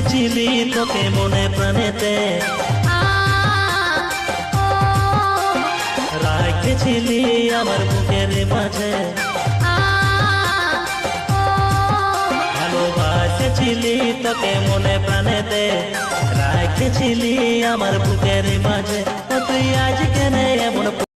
রেখেছিলি তোকে মনে প্রাণেতে, রেখেছিলি আমার বুকের মাঝে, ভালোবাসেছিলি তোকে মনে প্রাণেতে, রেখেছিলি আমার বুকের মাঝে। তুই আজ কেন এমন